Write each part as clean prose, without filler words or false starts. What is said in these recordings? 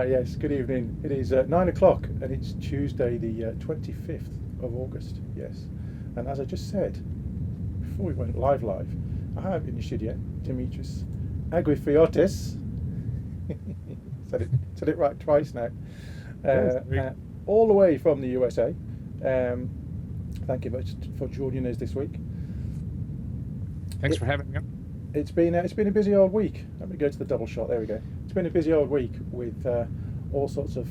Yes, good evening. It is 9 o'clock and it's Tuesday the 25th of August, yes. And as I just said, before we went live, I have in the studio Dimitris Agrafiotis. said it right twice now. All the way from the USA. Thank you much for joining us this week. Thanks for having me. It's been a busy old week. Let me go to the double shot. There we go. It's been a busy old week with all sorts of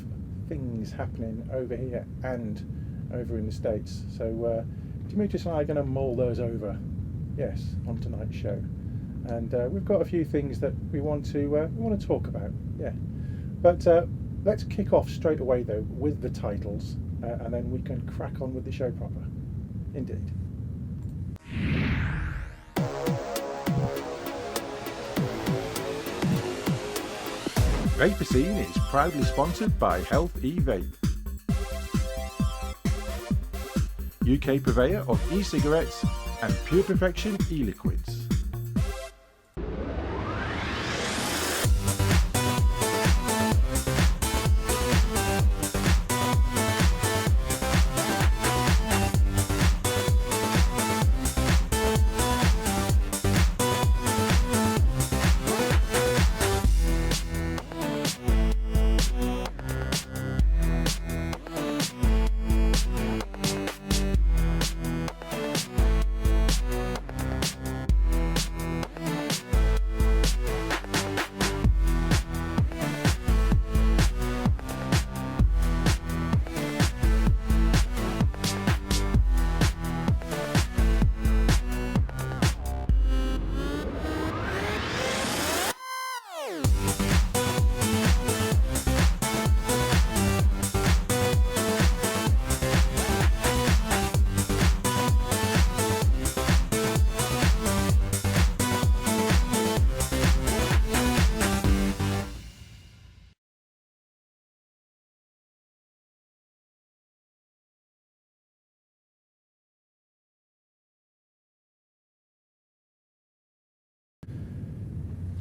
things happening over here and over in the States. So Dimitris and I are going to mull those over, yes, on tonight's show. And we've got a few things that we want to talk about. Yeah, but let's kick off straight away though with the titles, and then we can crack on with the show proper. Indeed. Vaper Scene is proudly sponsored by Health E-Vape, UK purveyor of e-cigarettes and Pure Perfection e-liquids.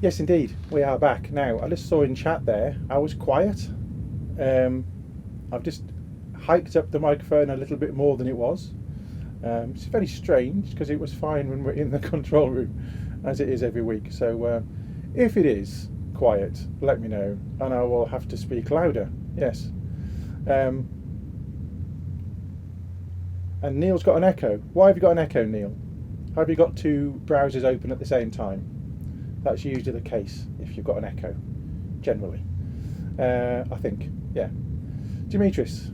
Yes, indeed, we are back now. I just saw in chat there I was quiet. I've just hiked up the microphone a little bit more than it was. It's very strange because it was fine when we're in the control room, as it is every week. So if it is quiet, let me know, and I will have to speak louder. Yes. And Neil's got an echo. Why have you got an echo, Neil? Have you got two browsers open at the same time? That's usually the case if you've got an echo, generally. I think, yeah. Dimitris,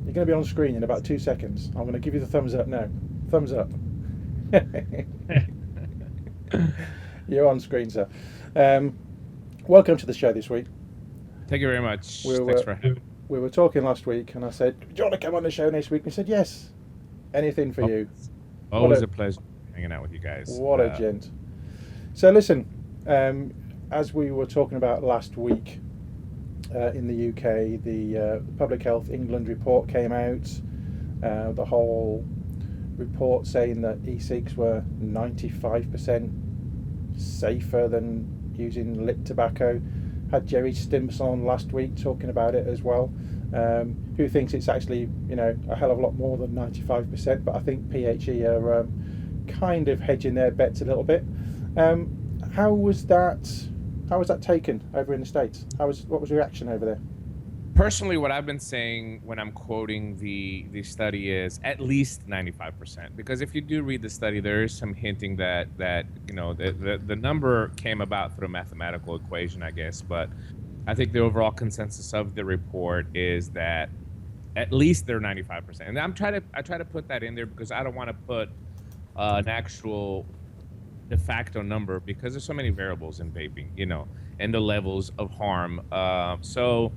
you're going to be on screen in about 2 seconds. I'm going to give you the thumbs up now. Thumbs up. You're on screen, sir. Welcome to the show this week. Thank you very much. Thanks for having me. We were talking last week, and I said, "Do you want to come on the show next week?" And he said, "Yes. Anything for you." Always a pleasure hanging out with you guys. What a gent. So listen. As we were talking about last week, in the UK, the Public Health England report came out. The whole report saying that e-cigs were 95% safer than using lit tobacco. Had Jerry Stimson on last week talking about it as well. Who thinks it's actually, a hell of a lot more than 95%? But I think PHE are kind of hedging their bets a little bit. How was that taken over in the States? What was the reaction over there? Personally, what I've been saying when I'm quoting the study is at least 95%. Because if you do read the study, there is some hinting that the number came about through a mathematical equation, I guess. But I think the overall consensus of the report is that at least they're 95%. And I try to put that in there because I don't want to put an actual de facto number because there's so many variables in vaping, and the levels of harm. So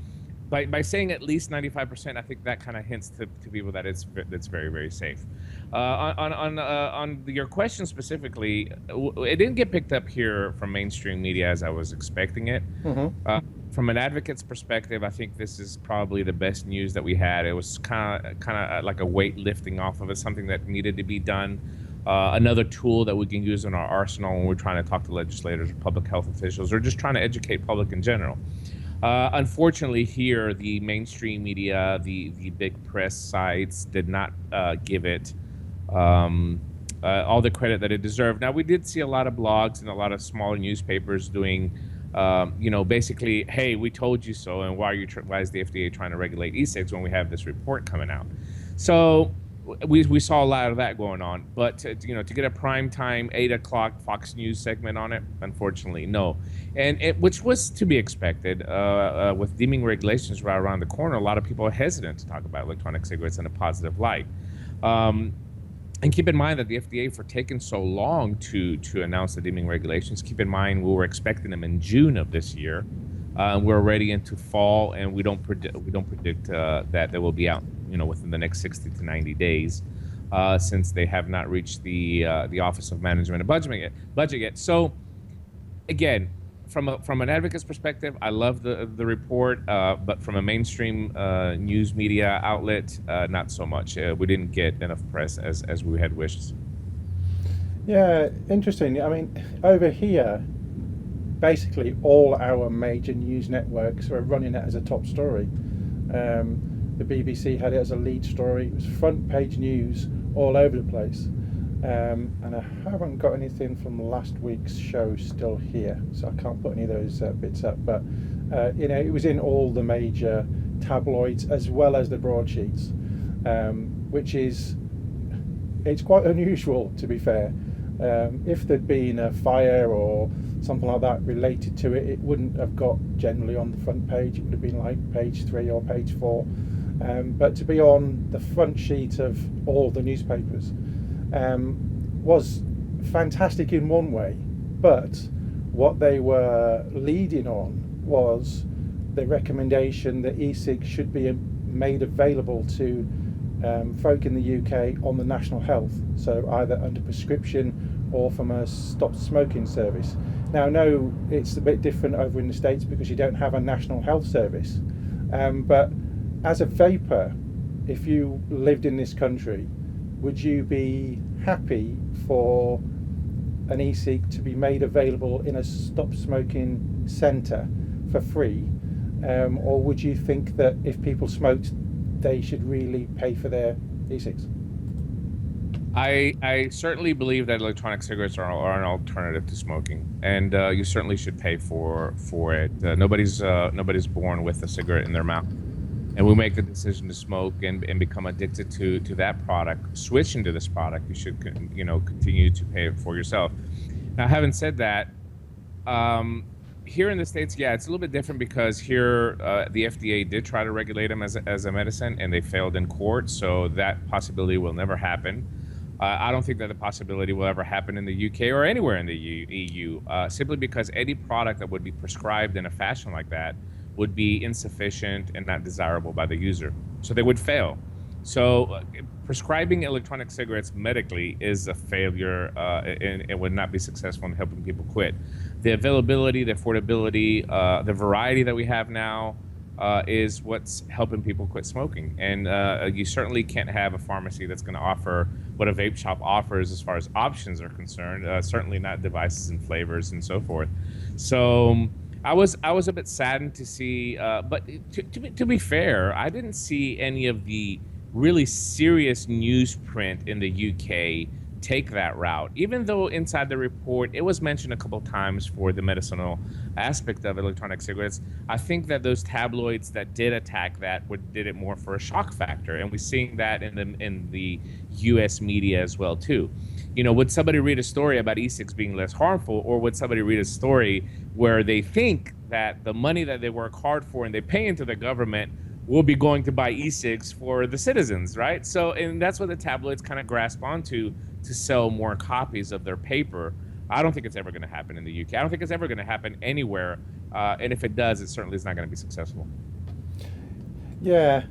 by saying at least 95%, I think that kind of hints to people that it's very, very safe. On your question specifically, it didn't get picked up here from mainstream media as I was expecting it. Mm-hmm. From an advocate's perspective, I think this is probably the best news that we had. It was kind of like a weight lifting off of it, something that needed to be done. Another tool that we can use in our arsenal when we're trying to talk to legislators or public health officials or just trying to educate public in general. Unfortunately, here the mainstream media, the big press sites, did not give it um, all the credit that it deserved. Now, we did see a lot of blogs and a lot of smaller newspapers doing, basically, hey, we told you so, and why is the FDA trying to regulate e-cigs when we have this report coming out? So we saw a lot of that going on, but to get a prime time 8 o'clock Fox News segment on it, unfortunately, no. And which was to be expected. With deeming regulations right around the corner, a lot of people are hesitant to talk about electronic cigarettes in a positive light. And keep in mind that the FDA, for taking so long to announce the deeming regulations, keep in mind we were expecting them in June of this year. We're already into fall, and we don't predict that they will be out, within the next 60 to 90 days, since they have not reached the Office of Management and Budget yet. So, again, from an advocate's perspective, I love the report, but from a mainstream news media outlet, not so much. We didn't get enough press as we had wished. Yeah, interesting. I mean, over here, basically all our major news networks are running it as a top story. The BBC had it as a lead story. It was front page news all over the place. And I haven't got anything from last week's show still here, so I can't put any of those bits up. But it was in all the major tabloids as well as the broadsheets, which it's quite unusual, to be fair. If there'd been a fire or something like that related to it, it wouldn't have got generally on the front page. It would have been like page 3 or page 4. But to be on the front sheet of all the newspapers was fantastic in one way, but what they were leading on was the recommendation that e-cigs should be made available to folk in the UK on the national health, so either under prescription or from a stop smoking service. Now, I know it's a bit different over in the States because you don't have a national health service, but as a vapor, if you lived in this country, would you be happy for an e-cig to be made available in a stop smoking centre for free, or would you think that if people smoked, they should really pay for their e-cigs? I certainly believe that electronic cigarettes are an alternative to smoking, and you certainly should pay for it. Nobody's born with a cigarette in their mouth, and we make the decision to smoke and become addicted to that product. Switching to this product, you should continue to pay it for yourself. Now, having said that, here in the States, yeah, it's a little bit different because here the FDA did try to regulate them as a medicine, and they failed in court, so that possibility will never happen. I don't think that the possibility will ever happen in the UK or anywhere in the EU, simply because any product that would be prescribed in a fashion like that would be insufficient and not desirable by the user. So they would fail. So prescribing electronic cigarettes medically is a failure, and it would not be successful in helping people quit. The availability, the affordability, the variety that we have now is what's helping people quit smoking. And you certainly can't have a pharmacy that's going to offer what a vape shop offers as far as options are concerned, certainly not devices and flavors and so forth. So I was a bit saddened to see, but to be fair, I didn't see any of the really serious newsprint in the UK take that route, even though inside the report it was mentioned a couple of times for the medicinal aspect of electronic cigarettes. I think that those tabloids that did attack that did it more for a shock factor, and we're seeing that in the US media as well too. Would somebody read a story about e-cigs being less harmful, or would somebody read a story where they think that the money that they work hard for and they pay into the government will be going to buy e-cigs for the citizens, right? So, and that's what the tabloids kind of grasp onto to sell more copies of their paper. I don't think it's ever going to happen in the UK. I don't think it's ever going to happen anywhere. And if it does, it certainly is not going to be successful. Yeah,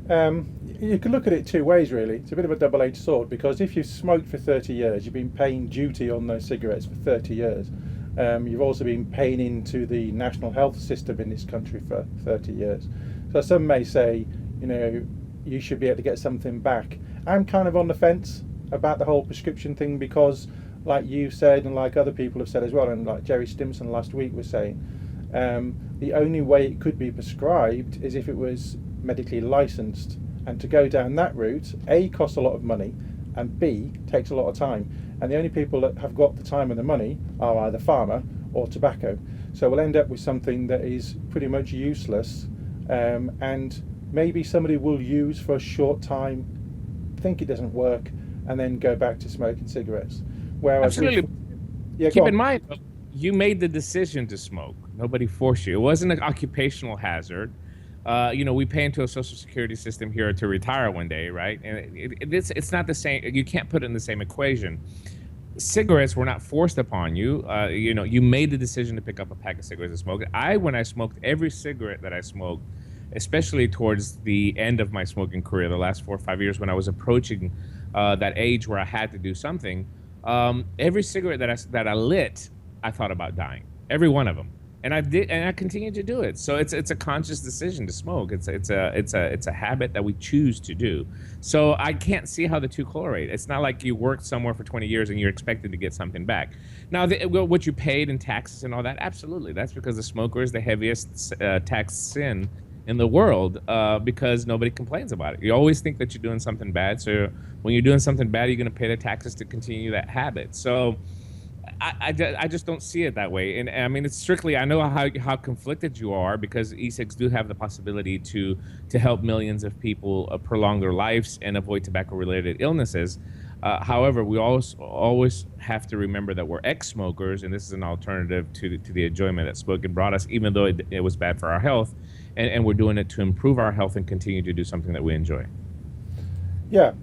you can look at it two ways, really. It's a bit of a double-edged sword, because if you've smoked for 30 years, you've been paying duty on those cigarettes for 30 years. You've also been paying into the national health system in this country for 30 years. So some may say, you should be able to get something back. I'm kind of on the fence about the whole prescription thing, because like you said, and like other people have said as well, and like Jerry Stimson last week was saying, The only way it could be prescribed is if it was medically licensed, and to go down that route, A, costs a lot of money, and B, takes a lot of time. And the only people that have got the time and the money are either pharma or tobacco. So we'll end up with something that is pretty much useless, and maybe somebody will use for a short time, think it doesn't work, and then go back to smoking cigarettes. Whereas Absolutely. yeah, Keep in mind, you made the decision to smoke. Nobody forced you. It wasn't an occupational hazard. We pay into a social security system here to retire one day, right? And it's not the same. You can't put it in the same equation. Cigarettes were not forced upon you. You made the decision to pick up a pack of cigarettes and smoke it. When I smoked, every cigarette that I smoked, especially towards the end of my smoking career, the last 4 or 5 years when I was approaching that age where I had to do something, every cigarette that I lit, I thought about dying. Every one of them. And I did, and I continue to do it. So it's a conscious decision to smoke. It's a habit that we choose to do. So I can't see how the two correlate. It's not like you worked somewhere for 20 years and you're expected to get something back. Now, what you paid in taxes and all that, absolutely. That's because the smoker is the heaviest taxed sin in the world, because nobody complains about it. You always think that you're doing something bad. So when you're doing something bad, you're going to pay the taxes to continue that habit. So I just don't see it that way. And I mean, it's strictly, I know how conflicted you are, because E-Cigs do have the possibility to help millions of people prolong their lives and avoid tobacco-related illnesses. However, we always have to remember that we're ex-smokers, and this is an alternative to the enjoyment that smoking brought us, even though it was bad for our health, and we're doing it to improve our health and continue to do something that we enjoy. Yeah.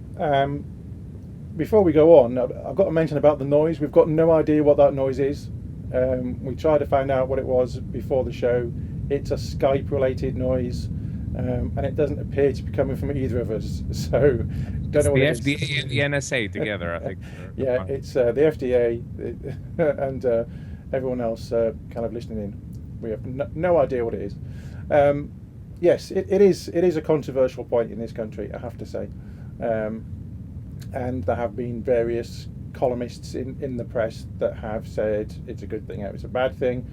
Before we go on, I've got to mention about the noise. We've got no idea what that noise is. We tried to find out what it was before the show. It's a Skype-related noise, and it doesn't appear to be coming from either of us. So, don't know what it is. The FDA and the NSA together, I think. Yeah, it's the FDA and everyone else kind of listening in. We have no idea what it is. Yes, it is a controversial point in this country, I have to say. And there have been various columnists in the press that have said it's a good thing, it's a bad thing.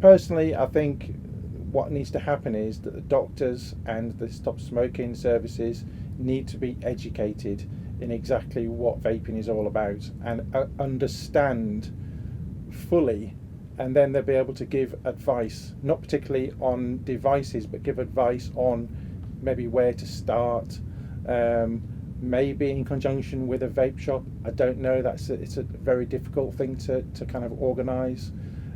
Personally, I think what needs to happen is that the doctors and the stop smoking services need to be educated in exactly what vaping is all about, and understand fully, and then they'll be able to give advice, not particularly on devices, but give advice on maybe where to start, maybe in conjunction with a vape shop. I don't know. It's a very difficult thing to kind of organise.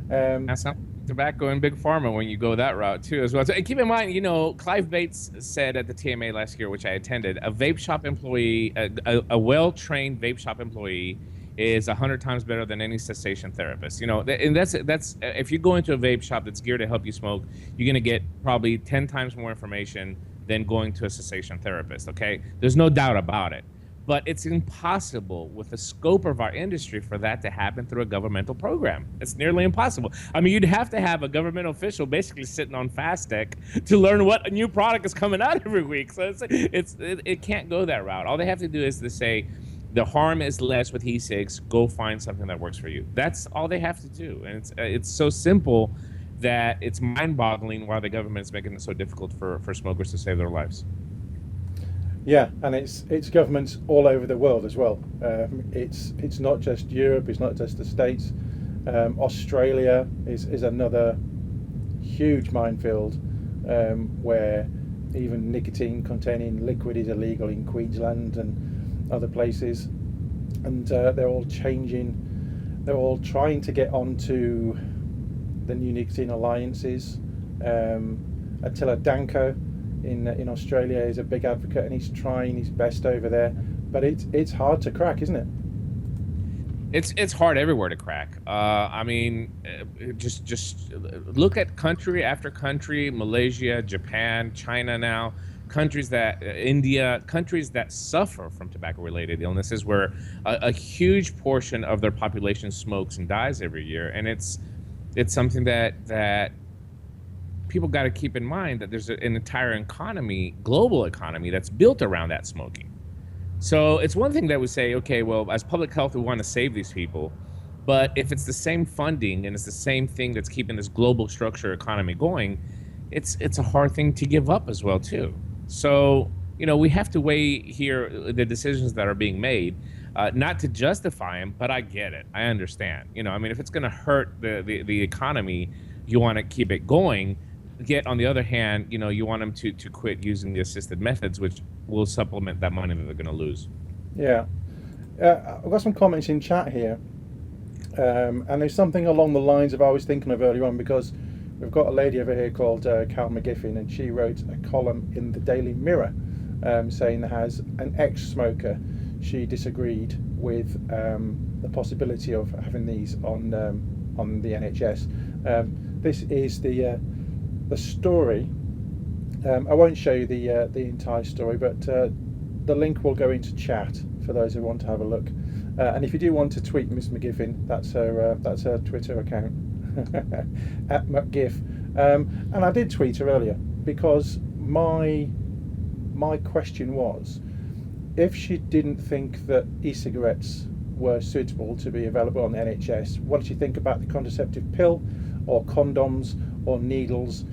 That's not tobacco and big pharma when you go that route too, as well. So, and keep in mind, Clive Bates said at the TMA last year, which I attended, a vape shop employee, a well-trained vape shop employee, is 100 times better than any cessation therapist. And that's if you go into a vape shop that's geared to help you smoke, you're going to get probably 10 times more information than going to a cessation therapist, okay? There's no doubt about it. But it's impossible with the scope of our industry for that to happen through a governmental program. It's nearly impossible. I mean, you'd have to have a government official basically sitting on FastTech to learn what a new product is coming out every week. So it can't go that route. All they have to do is to say, the harm is less with E-Cigs, go find something that works for you. That's all they have to do. And it's so simple that it's mind-boggling why the government is making it so difficult for smokers to save their lives. Yeah, and it's governments all over the world as well. It's not just Europe, it's not just the States. Australia is another huge minefield, where even nicotine-containing liquid is illegal in Queensland and other places. And they're all changing. They're all trying to get onto the new nicotine alliances. Attila Danko in Australia is a big advocate, and he's trying his best over there, but it's hard to crack, isn't it? It's hard everywhere to crack. I mean, just look at country after country: Malaysia, Japan, China now. India, countries that suffer from tobacco-related illnesses, where a huge portion of their population smokes and dies every year, and it's something that people got to keep in mind, that there's an entire economy, global economy, that's built around that smoking. So it's one thing that we say, okay, well, as public health, we want to save these people, But if it's the same funding and it's the same thing that's keeping this global structure economy going, it's a hard thing to give up as well too. So, we have to weigh here the decisions that are being made, not to justify them, but I get it. I understand. I mean, if it's going to hurt the economy, you want to keep it going. Yet on the other hand, you want them to quit using the assisted methods, which will supplement that money that they're going to lose. Yeah. I've got some comments in chat here. And there's something along the lines of I was thinking of earlier on, because we've got a lady over here called Cal McGiffin, and she wrote a column in the Daily Mirror saying that as an ex-smoker, she disagreed with the possibility of having these on the NHS. This is the story. I won't show you the entire story, but the link will go into chat for those who want to have a look. And if you do want to tweet Miss McGiffin, that's her Twitter account at McGiff. And I did tweet her earlier because my question was, if she didn't think that e-cigarettes were suitable to be available on the NHS, what did she think about the contraceptive pill, or condoms, or needles?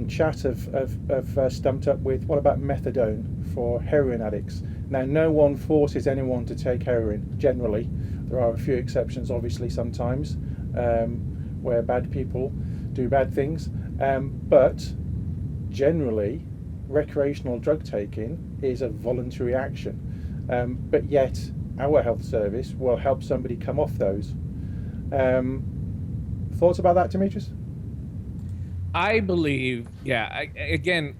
Chat have stumped up with, what about methadone for heroin addicts? Now, no one forces anyone to take heroin, generally. There are a few exceptions, obviously, sometimes, where bad people do bad things. But generally, recreational drug taking is a voluntary action. But yet, our health service will help somebody come off those. Thoughts about that, Dimitris? I believe, again,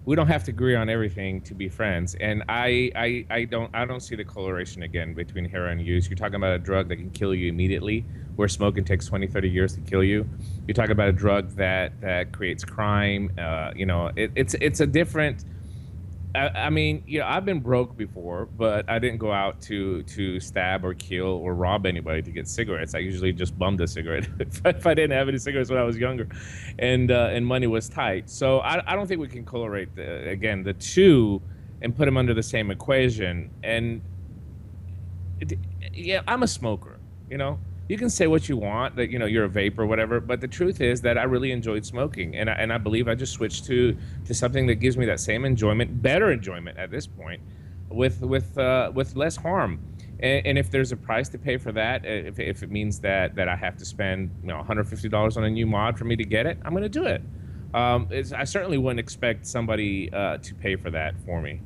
we don't have to agree on everything to be friends. And I don't see the correlation again between heroin use. You're talking about a drug that can kill you immediately, where smoking takes 20, 30 years to kill you. You're talking about a drug that creates crime. It's a different. I mean, I've been broke before, but I didn't go out to stab or kill or rob anybody to get cigarettes. I usually just bummed a cigarette if I didn't have any cigarettes when I was younger, and money was tight. So I don't think we can correlate the two and put them under the same equation. And I'm a smoker. You can say what you want, that you're a vape or whatever, but the truth is that I really enjoyed smoking, and I believe I just switched to something that gives me that same enjoyment, better enjoyment at this point, with less harm. And if there's a price to pay for that, if it means that I have to spend $150 on a new mod for me to get it, I'm going to do it. I certainly wouldn't expect somebody to pay for that for me.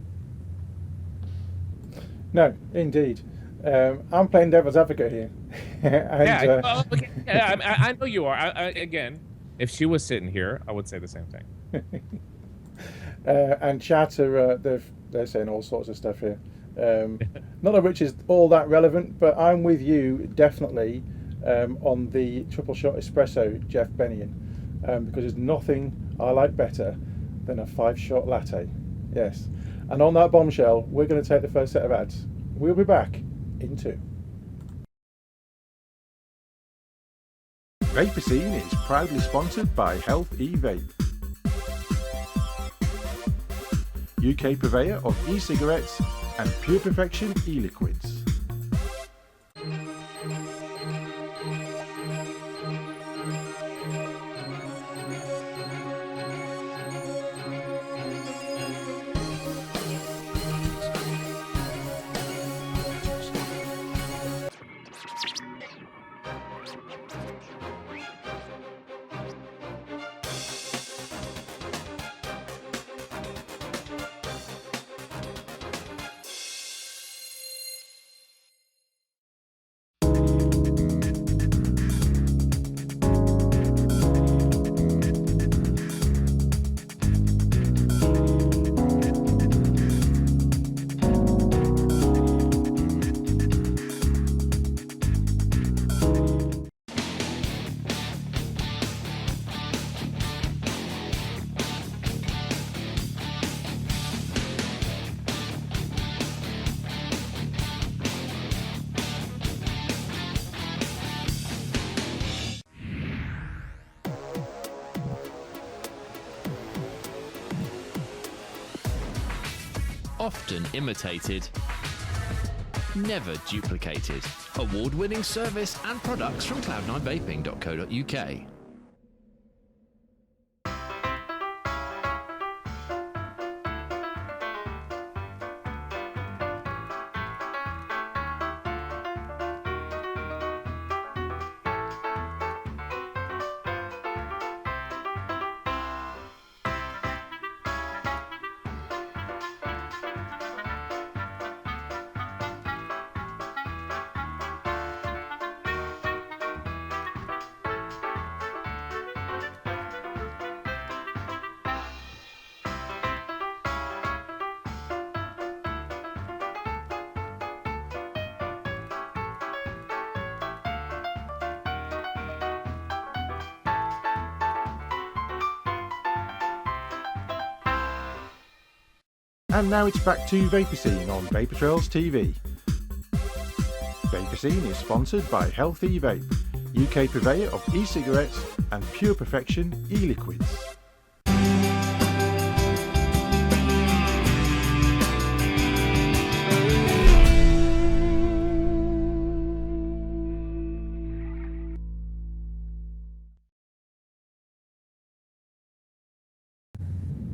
No, indeed. I'm playing devil's advocate here. And, I know you are. Again, if she was sitting here, I would say the same thing. And chat they're saying all sorts of stuff here, none of which is all that relevant. But I'm with you definitely on the triple shot espresso, Jeff Bennion, because there's nothing I like better than a 5-shot latte. Yes. And on that bombshell, we're going to take the first set of ads. We'll be back in 2. Vaper Scene is proudly sponsored by Health E-Vape, UK purveyor of e-cigarettes and Pure Perfection e-liquids. Often imitated, never duplicated. Award-winning service and products from cloud9vaping.co.uk. And now it's back to Vaper Scene on Vapor Trails TV. Vaper Scene is sponsored by Healthy Vape, UK purveyor of e-cigarettes and Pure Perfection e-liquids.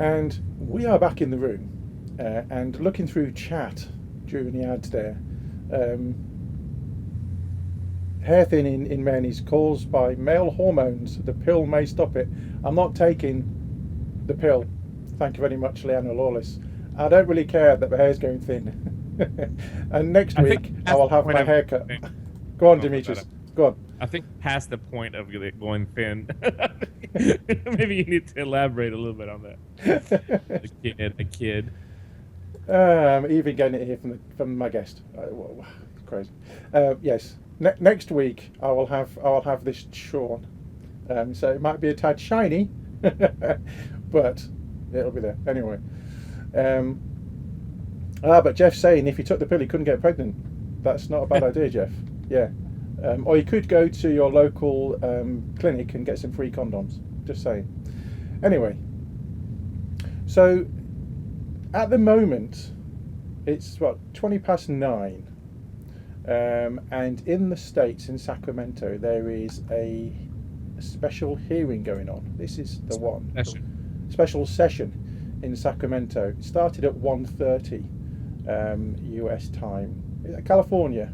And we are back in the room. And looking through chat during the ads there, hair thinning in men is caused by male hormones. The pill may stop it. I'm not taking the pill. Thank you very much, Leanna Lawless. I don't really care that my hair's going thin. And next week I will have my haircut. Go on, Dimitris. Go on. I think past the point of going thin. Maybe you need to elaborate a little bit on that. A kid. Even getting it here from my guest. Crazy. Yes. Next week I will have this shorn. So it might be a tad shiny, but it'll be there anyway. But Jeff's saying if he took the pill he couldn't get pregnant. That's not a bad idea, Jeff. Yeah. Or you could go to your local clinic and get some free condoms. Just saying. Anyway. So at the moment, it's 20 past 9, and in the States, in Sacramento, there is a special hearing going on. This is the one. Special session in Sacramento. It started at 1:30 US time, California,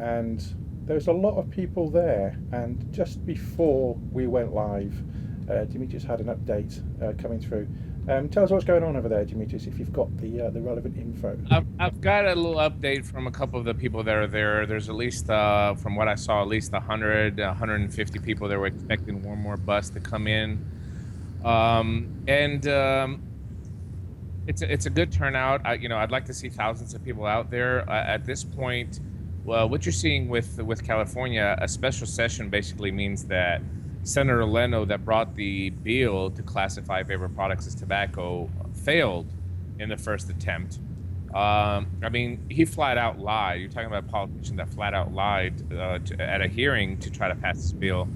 and there's a lot of people there. And just before we went live, Dimitris had an update coming through. Tell us what's going on over there, Dimitris, if you've got the relevant info. I've got a little update from a couple of the people that are there. There's at least, from what I saw, at least 100, 150 people that were expecting one more bus to come in. It's a good turnout. I'd like to see thousands of people out there. At this point, well, what you're seeing with California, a special session basically means that Senator Leno, that brought the bill to classify vapor products as tobacco, failed in the first attempt. He flat out lied. You're talking about a politician that flat out lied at a hearing to try to pass this bill,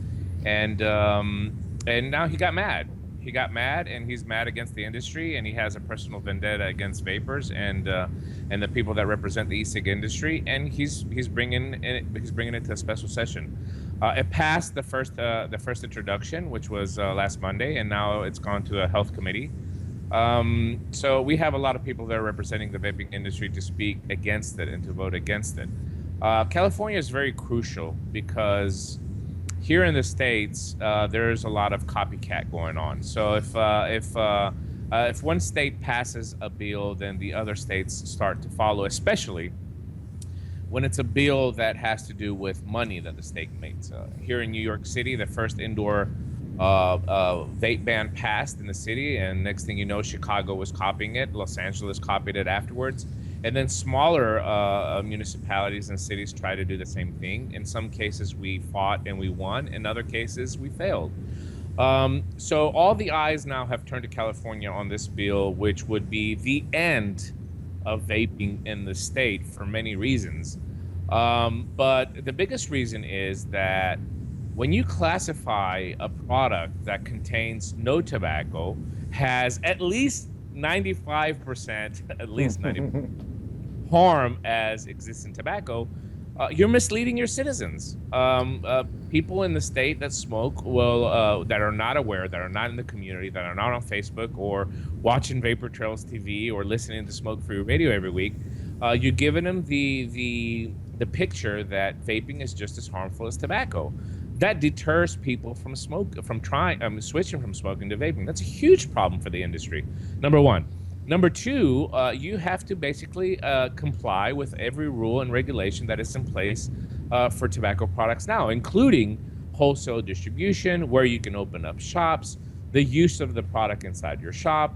and now he got mad. He got mad, and he's mad against the industry, and he has a personal vendetta against vapors and the people that represent the e-cig industry, and he's bringing it to a special session. It passed the first introduction, which was last Monday, and now it's gone to a health committee. So we have a lot of people there representing the vaping industry to speak against it and to vote against it. California is very crucial because here in the States, there's a lot of copycat going on. So if one state passes a bill, then the other states start to follow, especially when it's a bill that has to do with money that the state makes. Here in New York City, the first indoor vape ban passed in the city, and next thing you know, Chicago was copying it. Los Angeles copied it afterwards. And then smaller municipalities and cities try to do the same thing. In some cases, we fought and we won. In other cases, we failed. So all the eyes now have turned to California on this bill, which would be the end of vaping in the state for many reasons. But the biggest reason is that when you classify a product that contains no tobacco, has at least 95%, at least 90%, harm as exists in tobacco, you're misleading your citizens. People in the state that smoke that are not aware, that are not in the community, that are not on Facebook or watching Vapor Trails TV or listening to Smoke Free Radio every week, you're giving them the picture that vaping is just as harmful as tobacco. That deters people from switching from smoking to vaping. That's a huge problem for the industry. Number one. Number two, you have to basically comply with every rule and regulation that is in place for tobacco products now, including wholesale distribution, where you can open up shops, the use of the product inside your shop.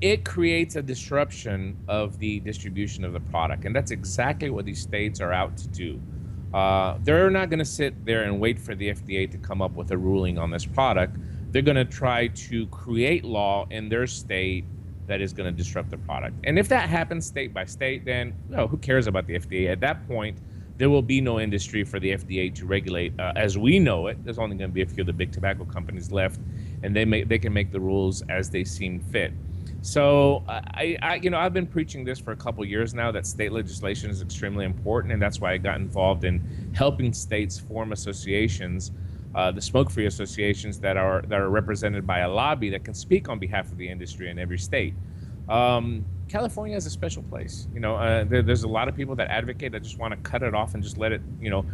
It creates a disruption of the distribution of the product, and that's exactly what these states are out to do. They're not going to sit there and wait for the FDA to come up with a ruling on this product. They're going to try to create law in their state that is going to disrupt the product. And if that happens state by state, then who cares about the FDA? At that point, there will be no industry for the FDA to regulate as we know it. There's only going to be a few of the big tobacco companies left, and they can make the rules as they seem fit. So I've been preaching this for a couple of years now, that state legislation is extremely important, and that's why I got involved in helping states form associations, the smoke-free associations that are represented by a lobby that can speak on behalf of the industry in every state. California is a special place. There's a lot of people that advocate that just want to cut it off and just let it,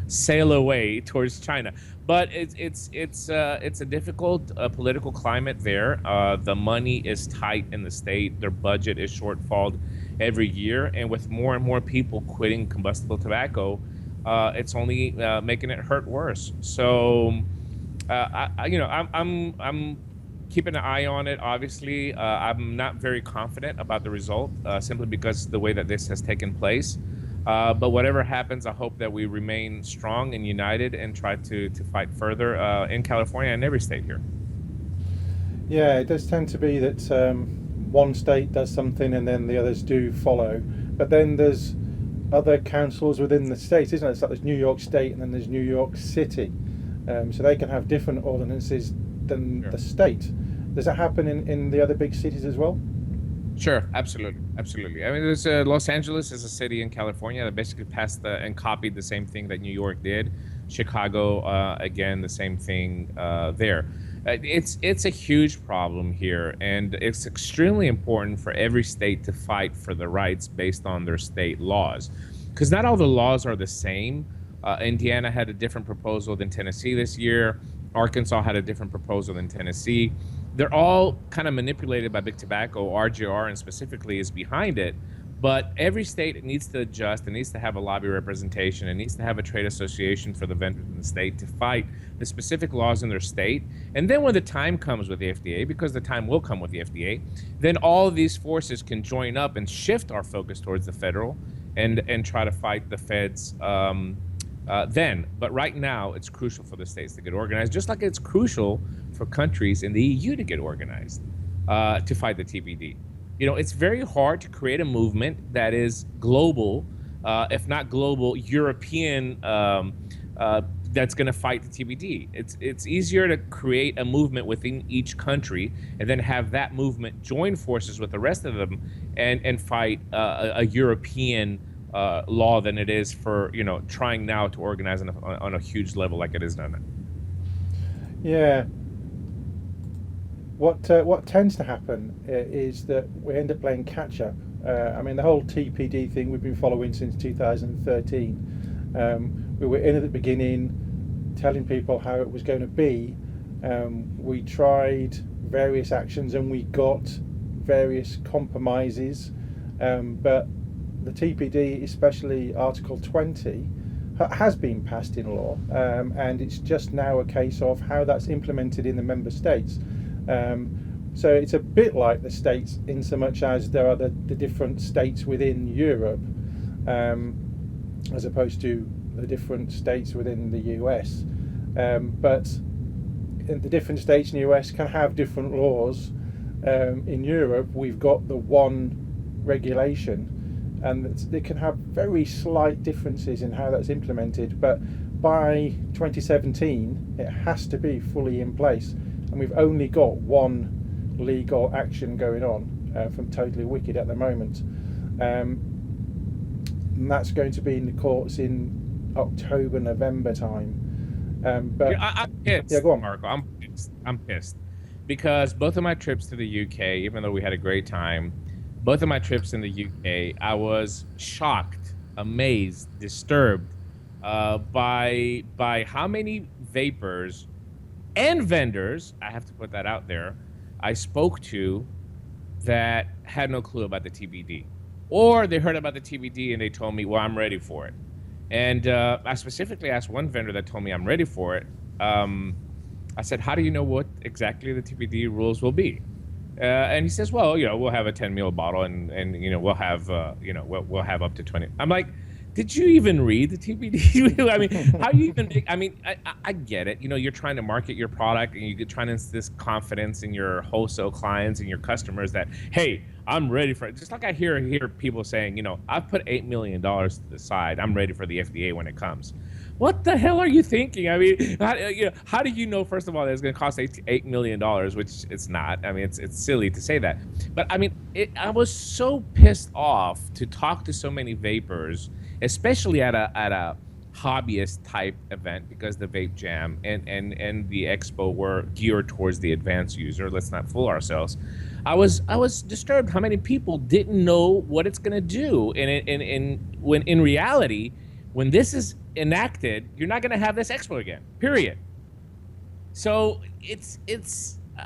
sail away towards China. But it's a difficult political climate there. The money is tight in the state. Their budget is shortfalled every year, and with more and more people quitting combustible tobacco, it's only making it hurt worse. So, I'm keeping an eye on it. Obviously, I'm not very confident about the result, simply because of the way that this has taken place. But whatever happens, I hope that we remain strong and united and try to fight further in California and every state here. Yeah, it does tend to be that one state does something and then the others do follow. But then there's other councils within the state, isn't it? It's like there's New York State and then there's New York City. So they can have different ordinances than the state. Does that happen in the other big cities as well? Sure, absolutely. I mean, there's Los Angeles is a city in California that basically passed and copied the same thing that New York did. Chicago, again, the same thing there. It's a huge problem here, and it's extremely important for every state to fight for the rights based on their state laws, because not all the laws are the same. Indiana had a different proposal than Tennessee this year. Arkansas had a different proposal than Tennessee. They're all kind of manipulated by big tobacco. RGR and specifically is behind it. But every state needs to adjust. It needs to have a lobby representation. It needs to have a trade association for the vendors in the state to fight the specific laws in their state. And then when the time comes with the FDA, because the time will come with the FDA, then all of these forces can join up and shift our focus towards the federal and try to fight the feds then. But right now, it's crucial for the states to get organized, just like it's crucial for countries in the EU to get organized to fight the TPD. It's very hard to create a movement that is global, if not global, European, that's going to fight the TPD. It's easier to create a movement within each country and then have that movement join forces with the rest of them and fight a European law than it is for trying now to organize on a huge level like it is done. Yeah. What tends to happen is that we end up playing catch up. I mean, the whole TPD thing we've been following since 2013. We were in at the beginning, telling people how it was going to be. We tried various actions and we got various compromises, but the TPD, especially Article 20, has been passed in law, and it's just now a case of how that's implemented in the member states. So it's a bit like the states in so much as there are the different states within Europe, as opposed to the different states within the US. But the different states in the US can have different laws. In Europe, we've got the one regulation, and they can have very slight differences in how that's implemented, but by 2017 it has to be fully in place, and we've only got one legal action going on, from Totally Wicked at the moment. And that's going to be in the courts in October, November time. But yeah, I'm pissed, yeah, go on. Marco. I'm pissed because both of my trips to the UK, even though we had a great time, both of my trips in the UK, I was shocked, amazed, disturbed by how many vapors and vendors, I have to put that out there, I spoke to that had no clue about the TBD. Or they heard about the TBD and they told me, well, I'm ready for it. And I specifically asked one vendor that told me I'm ready for it. I said, how do you know what exactly the TBD rules will be? And he says, well, we'll have a 10 ml bottle and we'll have, we'll have up to 20. I'm like, did you even read the TBD? I mean, how do you even make, I get it. You're trying to market your product and you're trying to instill this confidence in your wholesale clients and your customers that, hey, I'm ready for it. Just like I hear people saying, I've put $8 million to the side. I'm ready for the FDA when it comes. What the hell are you thinking? I mean, how do you know, first of all, that it's going to cost $8 million, which it's not. I mean, it's silly to say that. But I mean, I was so pissed off to talk to so many vapors, especially at a hobbyist type event, because the Vape Jam and the Expo were geared towards the advanced user. Let's not fool ourselves. I was disturbed how many people didn't know what it's going to do, and when in reality, when this is enacted, you're not going to have this expo again, period. So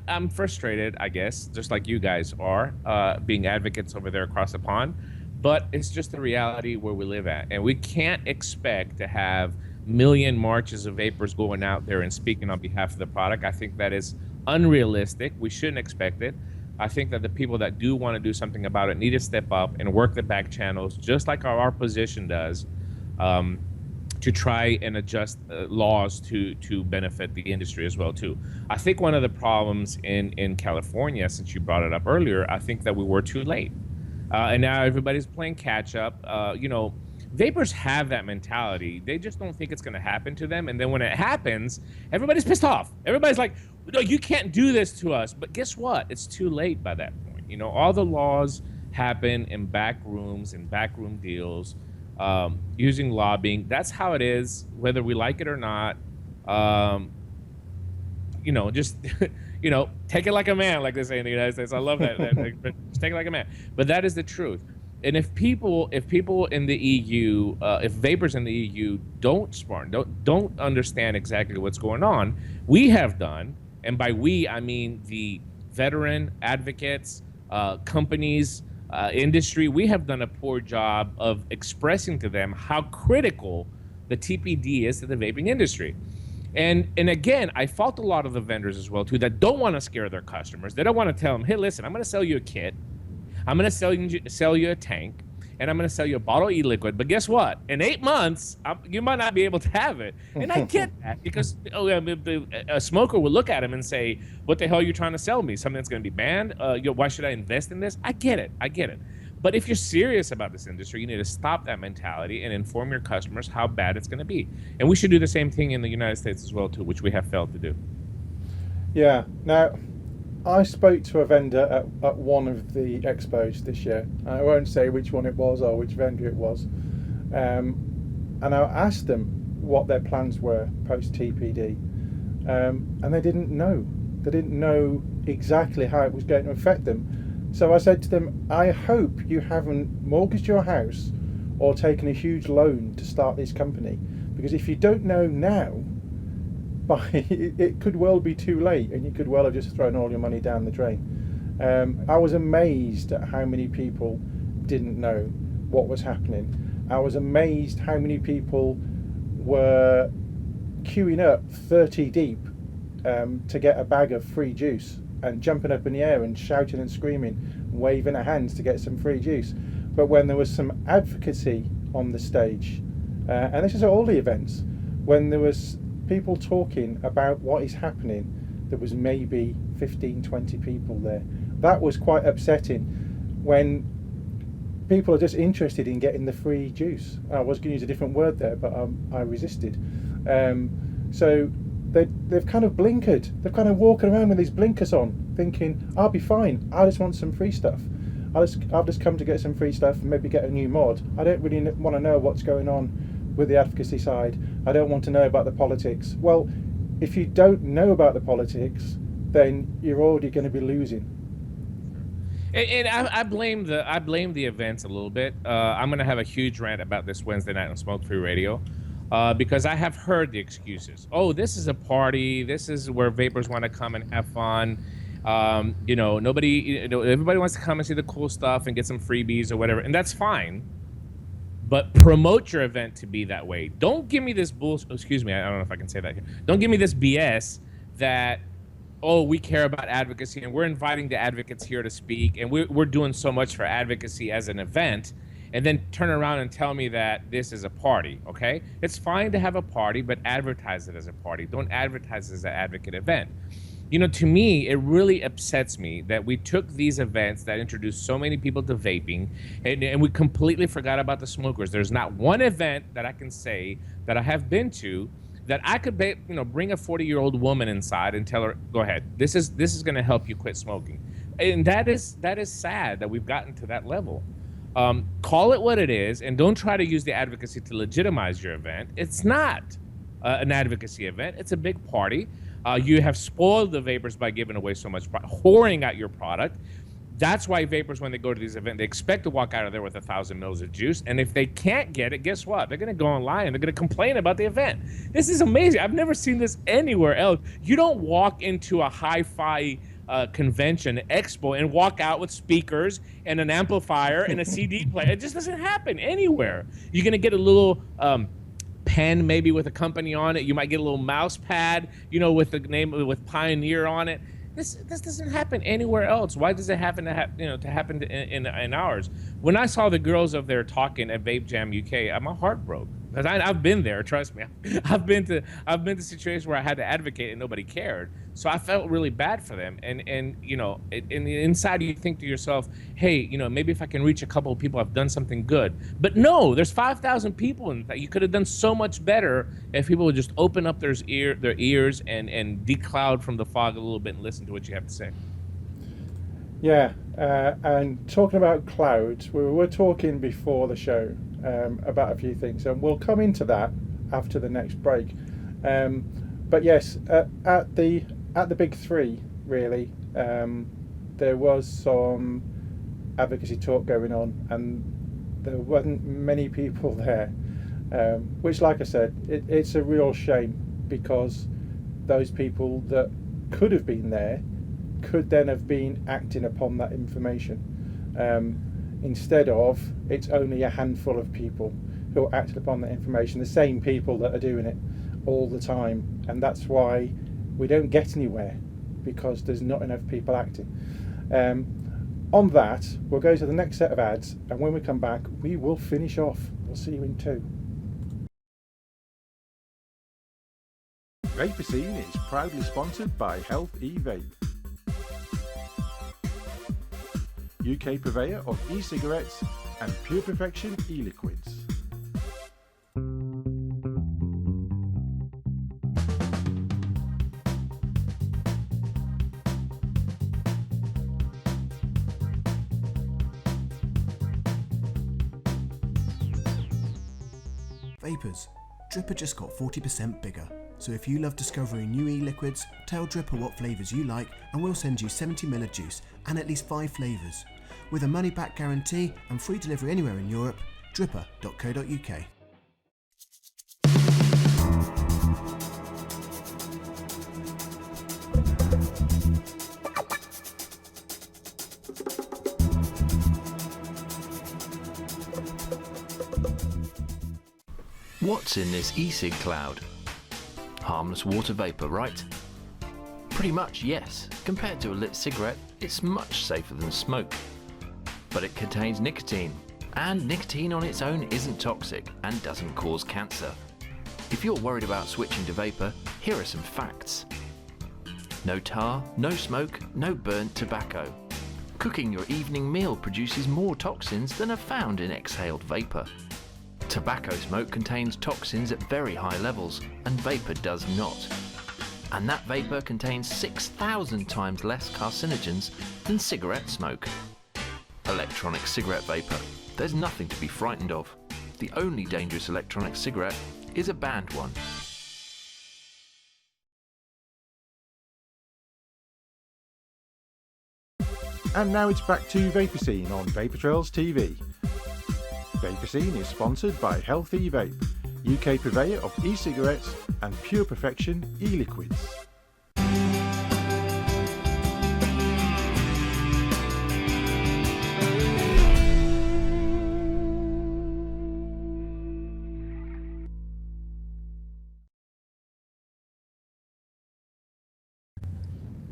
I'm frustrated, I guess, just like you guys are, being advocates over there across the pond, but it's just the reality where we live at. And we can't expect to have million marches of vapors going out there and speaking on behalf of the product. I think that is unrealistic. We shouldn't expect it. I think that the people that do want to do something about it need to step up and work the back channels, just like our position does, to try and adjust laws to benefit the industry as well too. I think one of the problems in California, since you brought it up earlier, I think that we were too late, and now everybody's playing catch up. Vapors have that mentality. They just don't think it's going to happen to them, and then when it happens, everybody's pissed off. Everybody's like, no, you can't do this to us. But guess what? It's too late by that point. All the laws happen in back rooms and backroom deals. Using lobbying. That's how it is, whether we like it or not. Just take it like a man, like they say in the United States. I love that. Just take it like a man. But that is the truth. And if people in the EU, if vapors in the EU don't understand exactly what's going on, we have done, and by we I mean the veteran advocates, companies, industry, we have done a poor job of expressing to them how critical the TPD is to the vaping industry. And again, I fault a lot of the vendors as well too that don't want to scare their customers. They don't want to tell them, hey, listen, I'm going to sell you a kit, I'm going to sell you a tank, and I'm going to sell you a bottle of e-liquid. But guess what? In 8 months, you might not be able to have it. And I get that, because a smoker will look at him and say, what the hell are you trying to sell me? Something that's going to be banned? Why should I invest in this? I get it. But if you're serious about this industry, you need to stop that mentality and inform your customers how bad it's going to be. And we should do the same thing in the United States as well, too, which we have failed to do. Yeah. Now, I spoke to a vendor at one of the expos this year. I won't say which one it was or which vendor it was. And I asked them what their plans were post-TPD. And they didn't know. They didn't know exactly how it was going to affect them. So I said to them, I hope you haven't mortgaged your house or taken a huge loan to start this company. Because if you don't know now, it could well be too late, and you could well have just thrown all your money down the drain. I was amazed at how many people didn't know what was happening. I was amazed how many people were queuing up 30 deep to get a bag of free juice, and jumping up in the air and shouting and screaming, waving their hands to get some free juice. But when there was some advocacy on the stage, and this is at all the events, when there was people talking about what is happening, there was maybe 15, 20 people there. That was quite upsetting, when people are just interested in getting the free juice. I was going to use a different word there, but I resisted. So they've kind of blinkered. They're kind of walking around with these blinkers on, thinking, I'll be fine, I just want some free stuff. I've just come to get some free stuff and maybe get a new mod. I don't really want to know what's going on with the advocacy side. I don't want to know about the politics. Well, if you don't know about the politics, then you're already going to be losing. And I blame the events a little bit. I'm going to have a huge rant about this Wednesday night on Smoke Free Radio, because I have heard the excuses. Oh, this is a party. This is where vapors want to come and have fun. Everybody wants to come and see the cool stuff and get some freebies or whatever, and that's fine. But promote your event to be that way. Don't give me this bullshit. Excuse me, I don't know if I can say that here. Don't give me this BS that, oh, we care about advocacy and we're inviting the advocates here to speak and we're doing so much for advocacy as an event, and then turn around and tell me that this is a party, okay? It's fine to have a party, but advertise it as a party. Don't advertise it as an advocate event. To me, it really upsets me that we took these events that introduced so many people to vaping and we completely forgot about the smokers. There's not one event that I can say that I have been to that I could, bring a 40-year-old woman inside and tell her, go ahead, this is going to help you quit smoking. And that is sad that we've gotten to that level. Call it what it is, and don't try to use the advocacy to legitimize your event. It's not an advocacy event. It's a big party. You have spoiled the vapors by giving away so much, whoring out your product. That's why vapors, when they go to these events, they expect to walk out of there with 1,000 mils of juice. And if they can't get it, guess what? They're going to go online and they're going to complain about the event. This is amazing. I've never seen this anywhere else. You don't walk into a hi-fi convention, expo, and walk out with speakers and an amplifier and a CD player. It just doesn't happen anywhere. You're going to get a little pen maybe with a company on it. You might get a little mouse pad, with the name, with Pioneer on it. This doesn't happen anywhere else. Why does it happen to happen in ours? When I saw the girls up there talking at Vape Jam UK, my heart broke. Because I've been there, trust me. I've been to situations where I had to advocate and nobody cared. So I felt really bad for them. And in the inside you think to yourself, hey, maybe if I can reach a couple of people, I've done something good. But no, there's 5,000 people in that. You could have done so much better if people would just open up their ears and decloud from the fog a little bit and listen to what you have to say. Yeah, and talking about clouds, we were talking before the show about a few things, and we'll come into that after the next break. But yes, at the big three, really, there was some advocacy talk going on, and there wasn't many people there, which, like I said, it's a real shame, because those people that could have been there could then have been acting upon that information. Instead of, it's only a handful of people who are acting upon that information, the same people that are doing it all the time, and that's why we don't get anywhere, because there's not enough people acting. On that, we'll go to the next set of ads, and when we come back, we will finish off. We'll see you in 2. Vaper Scene is proudly sponsored by Health E-Vape, UK purveyor of e-cigarettes and Pure Perfection e-liquids. Vapors, Dripper just got 40% bigger. So if you love discovering new e-liquids, tell Dripper what flavours you like and we'll send you 70ml of juice and at least 5 flavours. With a money-back guarantee and free delivery anywhere in Europe, dripper.co.uk. What's in this E-Cig cloud? Harmless water vapour, right? Pretty much, yes. Compared to a lit cigarette, it's much safer than smoke. But it contains nicotine, and nicotine on its own isn't toxic and doesn't cause cancer. If you're worried about switching to vapour, here are some facts. No tar, no smoke, no burnt tobacco. Cooking your evening meal produces more toxins than are found in exhaled vapour. Tobacco smoke contains toxins at very high levels, and vapour does not. And that vapour contains 6,000 times less carcinogens than cigarette smoke. Electronic electronic cigarette vapor, there's nothing to be frightened of. The only dangerous electronic cigarette is a banned one. And now it's back to Vaper Scene on Vapor Trails TV. Vaper Scene is sponsored by Healthy Vape, UK purveyor of e-cigarettes and pure perfection e-liquids.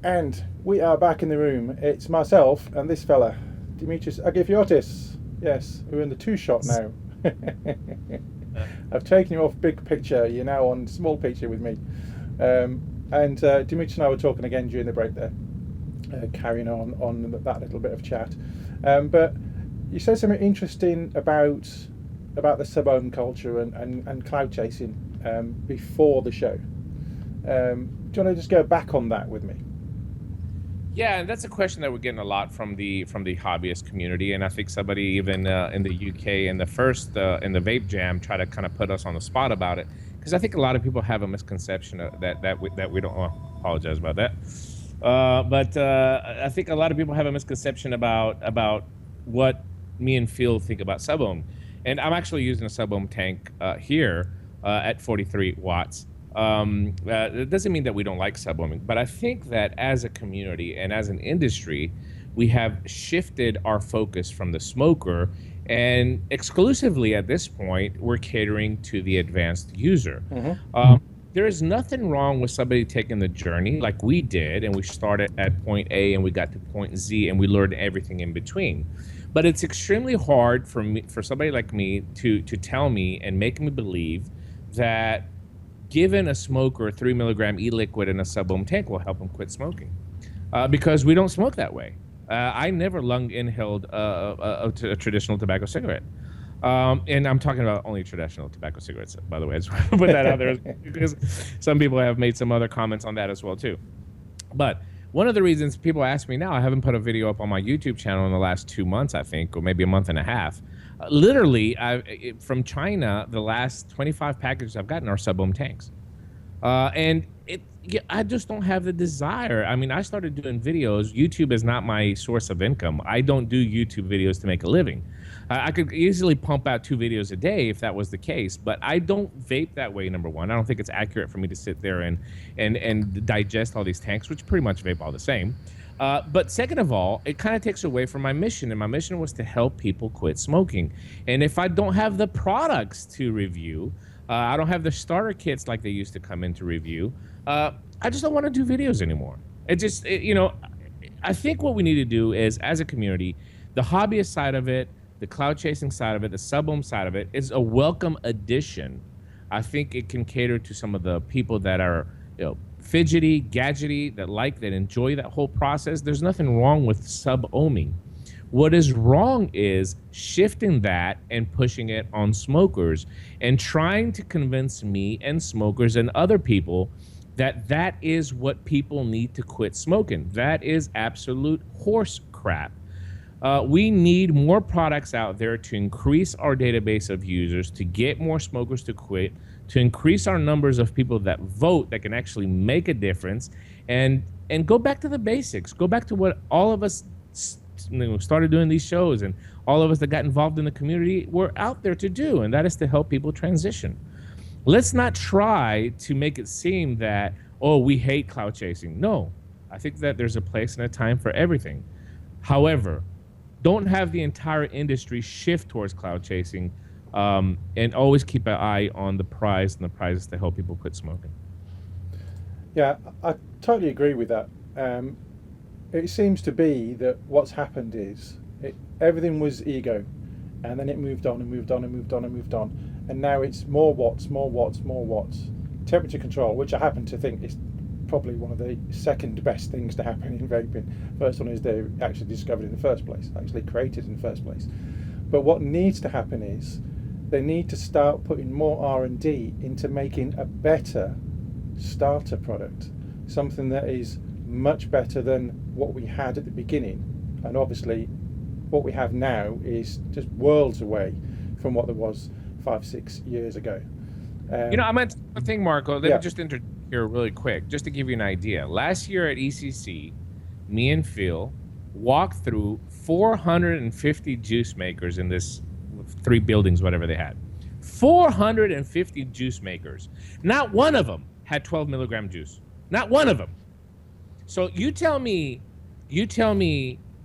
And we are back in the room. It's myself and this fella, Dimitris Agrafiotis. Yes, we're in the two-shot now. I've taken you off big picture. You're now on small picture with me. And Dimitris and I were talking again during the break there, carrying on that little bit of chat. But you said something interesting about the sub-ohm culture and cloud chasing before the show. Do you want to just go back on that with me? Yeah, and that's a question that we're getting a lot from the hobbyist community, and I think somebody even in the UK in the first in the Vape Jam tried to kind of put us on the spot about it, because I think a lot of people have a misconception that we don't. Apologize about that, but I think a lot of people have a misconception about what me and Phil think about sub-ohm, and I'm actually using a sub-ohm tank here at 43 watts. It doesn't mean that we don't like sub-ohming, but I think that as a community and as an industry, we have shifted our focus from the smoker, and exclusively at this point, we're catering to the advanced user. Mm-hmm. There is nothing wrong with somebody taking the journey like we did, and we started at point A and we got to point Z and we learned everything in between. But it's extremely hard for somebody like me to tell me and make me believe that given a smoker 3 milligram e-liquid in a sub-ohm tank will help him quit smoking, because we don't smoke that way. I never lung inhaled a traditional tobacco cigarette, and I'm talking about only traditional tobacco cigarettes, by the way. I just want to put that out there because some people have made some other comments on that as well too. But one of the reasons people ask me now, I haven't put a video up on my YouTube channel in the last 2 months, I think, or maybe a month and a half. Literally, from China, the last 25 packages I've gotten are sub-ohm tanks. And I just don't have the desire. I mean, I started doing videos. YouTube is not my source of income. I don't do YouTube videos to make a living. I could easily pump out 2 videos a day if that was the case, but I don't vape that way, number one. I don't think it's accurate for me to sit there and digest all these tanks, which pretty much vape all the same. But second of all, it kind of takes away from my mission, and my mission was to help people quit smoking. And if I don't have the products to review, I don't have the starter kits like they used to come in to review, I just don't want to do videos anymore. I think what we need to do is, as a community, the hobbyist side of it, the cloud chasing side of it, the sub-ohm side of it is a welcome addition. I think it can cater to some of the people that are, fidgety, gadgety, that enjoy that whole process. There's nothing wrong with sub-ohming. What is wrong is shifting that and pushing it on smokers and trying to convince me and smokers and other people that is what people need to quit smoking. That is absolute horse crap. We need more products out there to increase our database of users, to get more smokers to quit, to increase our numbers of people that vote, that can actually make a difference, and go back to the basics. Go back to what all of us started doing these shows, and all of us that got involved in the community were out there to do, and that is to help people transition. Let's not try to make it seem that, oh, we hate cloud chasing. No, I think that there's a place and a time for everything. However, don't have the entire industry shift towards cloud chasing, and always keep an eye on the prize, and the prize is to help people quit smoking. Yeah, I totally agree with that. It seems to be that what's happened is everything was ego, and then it moved on and moved on and moved on and moved on, and now it's more watts, more watts, more watts. Temperature control, which I happen to think is probably one of the second best things to happen in vaping. First one is they actually discovered in the first place, actually created in the first place. But what needs to happen is they need to start putting more R&D into making a better starter product, something that is much better than what we had at the beginning. And obviously what we have now is just worlds away from what there was 5-6 years ago. I meant one thing, Marco. Let Yeah. me just interject here really quick, just to give you an idea. Last year at ECC, me and Phil walked through 450 juice makers in this 3 buildings, whatever they had. 450 juice makers. Not one of them had 12 milligram juice. Not one of them. So you tell me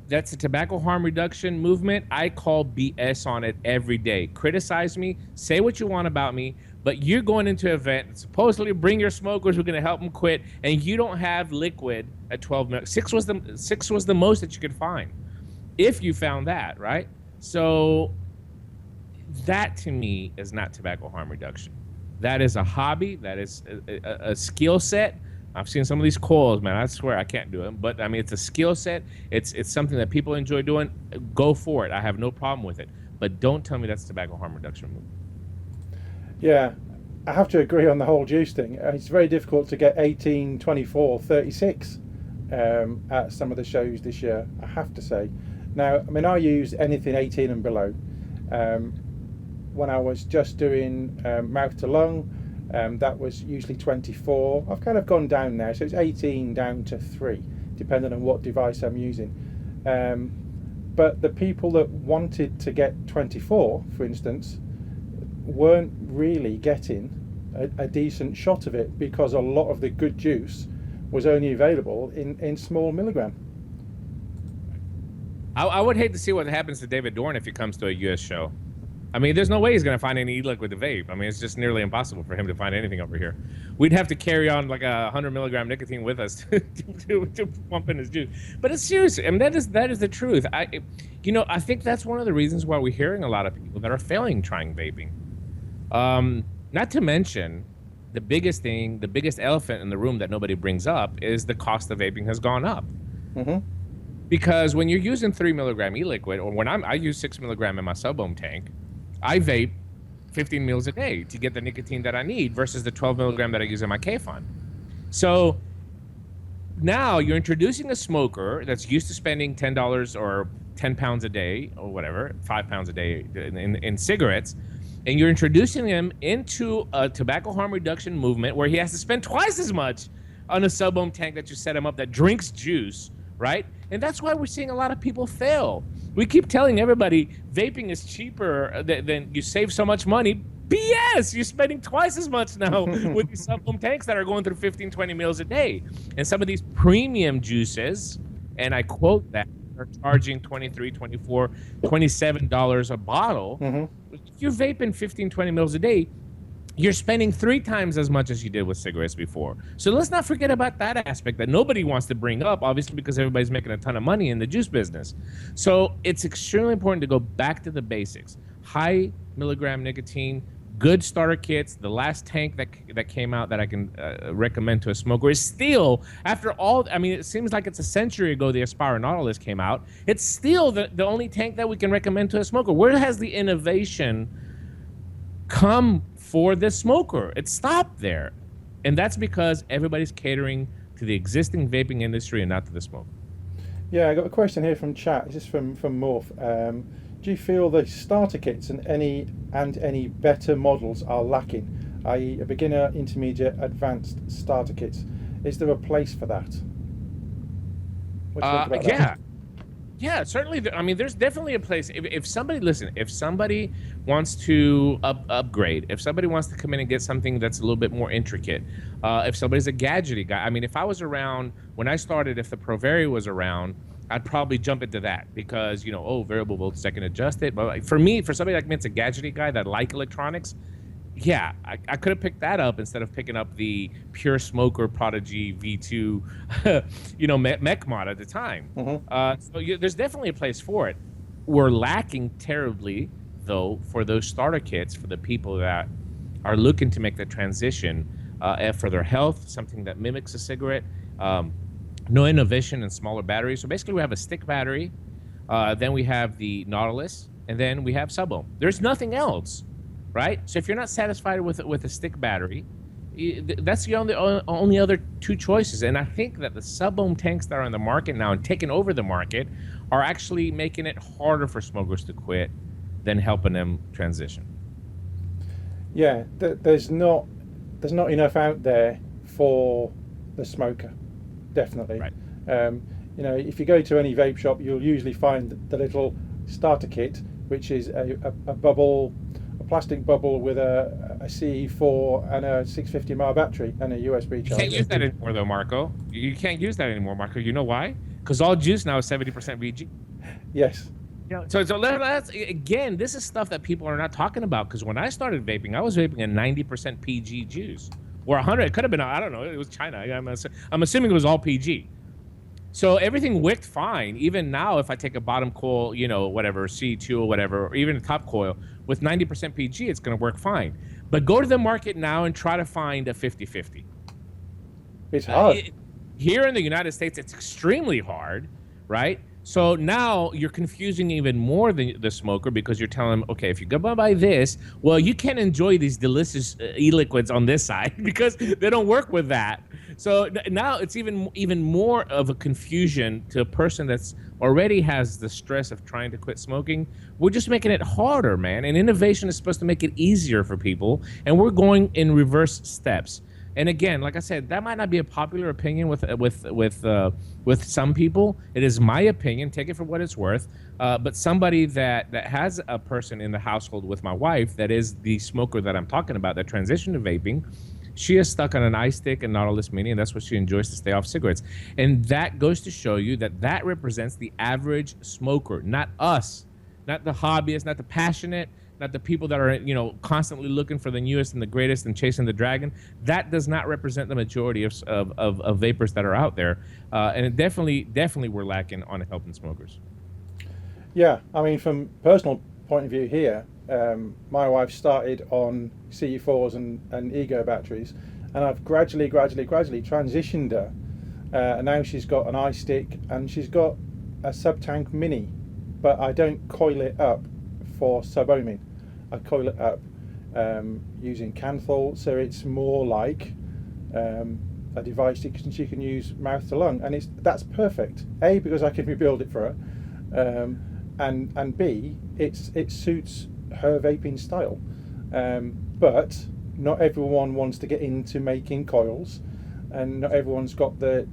that's a tobacco harm reduction movement. I call BS on it every day. Criticize me, say what you want about me, but you're going into an event and supposedly bring your smokers, we're going to help them quit, and you don't have liquid at 12 minutes. 6 was the most that you could find, if you found that, right? So that to me is not tobacco harm reduction. That is a hobby. That is a skill set. I've seen some of these coils, man. I swear I can't do them. But, I mean, it's a skill set. It's something that people enjoy doing. Go for it. I have no problem with it. But don't tell me that's tobacco harm reduction movement. Yeah, I have to agree on the whole juice thing. It's very difficult to get 18, 24, 36 at some of the shows this year, I have to say. Now, I mean, I use anything 18 and below. When I was just doing mouth to lung, that was usually 24. I've kind of gone down now, so it's 18 down to 3, depending on what device I'm using. But the people that wanted to get 24, for instance, weren't really getting a decent shot of it, because a lot of the good juice was only available in small milligram. I would hate to see what happens to David Dorn if he comes to a US show. I mean, there's no way he's going to find any e-liquid to vape. I mean, it's just nearly impossible for him to find anything over here. We'd have to carry on like 100 milligram nicotine with us to pump in his juice. But it's serious. I mean, that is the truth. I think that's one of the reasons why we're hearing a lot of people that are failing trying vaping. Not to mention, the biggest elephant in the room that nobody brings up is the cost of vaping has gone up. Mm-hmm. Because when you're using 3 milligram e-liquid, or when I use 6 milligram in my Sub-ohm tank, I vape 15 mils a day to get the nicotine that I need versus the 12 milligram that I use in my K-Fun. So now you're introducing a smoker that's used to spending $10 or 10 pounds a day or whatever, 5 pounds a day in cigarettes, and you're introducing him into a tobacco harm reduction movement where he has to spend twice as much on a Sub-ohm tank that you set him up that drinks juice, right? And that's why we're seeing a lot of people fail. We keep telling everybody vaping is cheaper, than you save so much money. BS! You're spending twice as much now with these Sub-ohm tanks that are going through 15, 20 mils a day. And some of these premium juices, and I quote that, are charging $23, $24, $27 a bottle. Mm-hmm. If you're vaping 15, 20 mils a day, you're spending 3 times as much as you did with cigarettes before. So let's not forget about that aspect that nobody wants to bring up, obviously, because everybody's making a ton of money in the juice business. So it's extremely important to go back to the basics. High milligram nicotine, good starter kits. The last tank that came out that I can recommend to a smoker is still, after all, I mean, it seems like it's a century ago the Aspire Nautilus came out. It's still the only tank that we can recommend to a smoker. Where has the innovation come for the smoker? It stopped there. And that's because everybody's catering to the existing vaping industry and not to the smoker. Yeah, I got a question here from chat. This is from Morph. Do you feel the starter kits and any better models are lacking, i.e. a beginner, intermediate, advanced starter kits? Is there a place for that? What do you think about that? Yeah, certainly. I mean, there's definitely a place. If somebody wants to upgrade, if somebody wants to come in and get something that's a little bit more intricate, if somebody's a gadgety guy, I mean, if I was around when I started, if the Provari was around, I'd probably jump into that because, variable voltage, I can adjust it. But for somebody like me, it's a gadgety guy that like electronics. Yeah, I could have picked that up instead of picking up the Pure Smoker Prodigy V2, mech mod at the time. Mm-hmm. There's definitely a place for it. We're lacking terribly, though, for those starter kits for the people that are looking to make the transition for their health, something that mimics a cigarette. No innovation in smaller batteries. So basically, we have a stick battery, then we have the Nautilus, and then we have Sub-ohm. There's nothing else. Right? So if you're not satisfied with a stick battery, That's the only other two choices. And I think that the sub-ohm tanks that are on the market now and taking over the market are actually making it harder for smokers to quit than helping them transition. Yeah, there's not enough out there for the smoker, definitely. Right. You know, if you go to any vape shop, you'll usually find the little starter kit, which is a bubble, a plastic bubble with a CE4 and a 650 mAh battery and a USB You charger. can't use that anymore, though, Marco. You can't use that anymore, Marco. You know why? Because all juice now is 70% VG. Yes. Yeah. So that's, again, this is stuff that people are not talking about. Because when I started vaping, I was vaping a 90% PG juice, or 100. It could have been, I don't know. It was China. I'm assuming it was all PG. So everything wicked fine. Even now, if I take a bottom coil, you know, whatever, C2 or whatever, or even a top coil with 90% PG, it's going to work fine. But go to the market now and try to find a 50-50. It's hard. Here in the United States, it's extremely hard, right? So now you're confusing even more the smoker, because you're telling them, okay, if you go buy this, well, you can't enjoy these delicious e-liquids on this side because they don't work with that. So now it's even more of a confusion to a person that's already has the stress of trying to quit smoking. We're just making it harder, man. And innovation is supposed to make it easier for people, and we're going in reverse steps. And again, like I said, that might not be a popular opinion with some people. It is my opinion. Take it for what it's worth. But somebody that has a person in the household with my wife that is the smoker that I'm talking about that transitioned to vaping, she is stuck on an iStick and Nautilus Mini, and that's what she enjoys to stay off cigarettes. And that goes to show you that represents the average smoker, not us, not the hobbyists, not the passionate, not the people that are, you know, constantly looking for the newest and the greatest and chasing the dragon. That does not represent the majority of vapors that are out there. And it definitely we're lacking on helping smokers. Yeah, I mean, from personal point of view here, my wife started on CE4s and Ego batteries, and I've gradually transitioned her. And now she's got an iStick and she's got a sub-tank mini, but I don't coil it up for sub-ohming. I coil it up using Canthal, so it's more like a device she can use mouth to lung, and that's perfect. A, because I can rebuild it for her, and B, it suits her vaping style. But not everyone wants to get into making coils, and not everyone's got the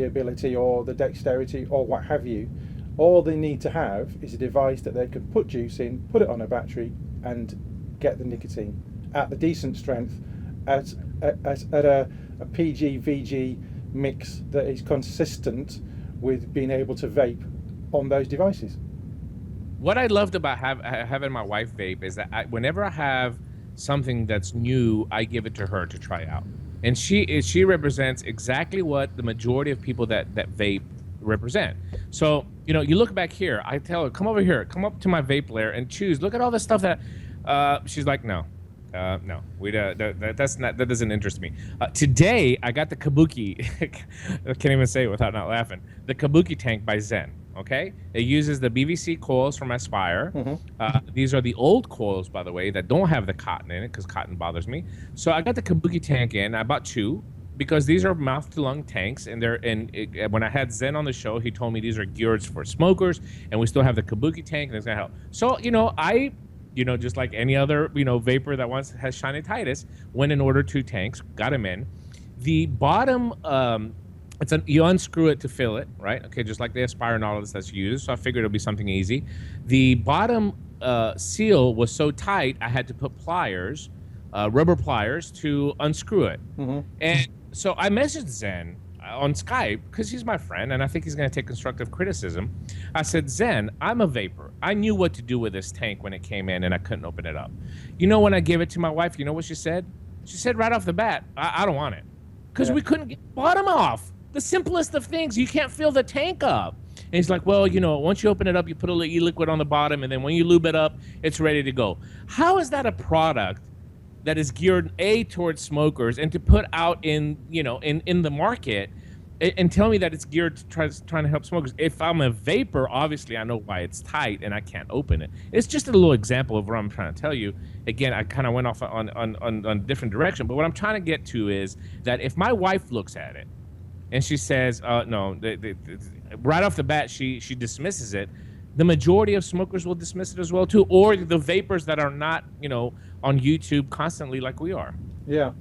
ability or the dexterity or what have you. All they need to have is a device that they can put juice in, put it on a battery, and get the nicotine at the decent strength at a PG VG mix that is consistent with being able to vape on those devices. What I loved about having my wife vape is that whenever I have something that's new, I give it to her to try out, and she represents exactly what the majority of people that vape represent. So, you know, you look back here, I tell her, come over here, come up to my vape layer and choose. Look at all the stuff that she's like, no, that doesn't interest me. Today I got the Kabuki. I can't even say it without not laughing. The Kabuki tank by Zen. Okay, it uses the BVC coils from Aspire. Mm-hmm. These are the old coils, by the way, that don't have the cotton in it because cotton bothers me. So I got the Kabuki tank in. I bought two, because these are mouth to lung tanks, and when I had Zen on the show, he told me these are geared for smokers, and we still have the Kabuki tank, and it's gonna help. So, you know, just like any other, vapor that has shiny Titus, went and ordered two tanks, got them in. The bottom, you unscrew it to fill it, right? Okay, just like the Aspire Nautilus that's used. So I figured it'll be something easy. The bottom seal was so tight, I had to put pliers, rubber pliers, to unscrew it. Mm-hmm. And so I messaged Zen on Skype, because he's my friend and I think he's going to take constructive criticism. I said, Zen, I'm a vapor. I knew what to do with this tank when it came in and I couldn't open it up. You know, when I gave it to my wife, you know what she said? She said right off the bat, I don't want it. Because we couldn't get the bottom off. The simplest of things. You can't fill the tank up. And he's like, well, once you open it up, you put a little e-liquid on the bottom, and then when you lube it up, it's ready to go. How is that a product that is geared towards smokers and to put out in the market and tell me that it's geared to trying to help smokers. If I'm a vapor, obviously I know why it's tight and I can't open it. It's just a little example of what I'm trying to tell you. Again, I kind of went off on a different direction, but what I'm trying to get to is that if my wife looks at it and she says, no, right off the bat, she dismisses it, the majority of smokers will dismiss it as well too, or the vapors that are not, on YouTube constantly like we are. Yeah.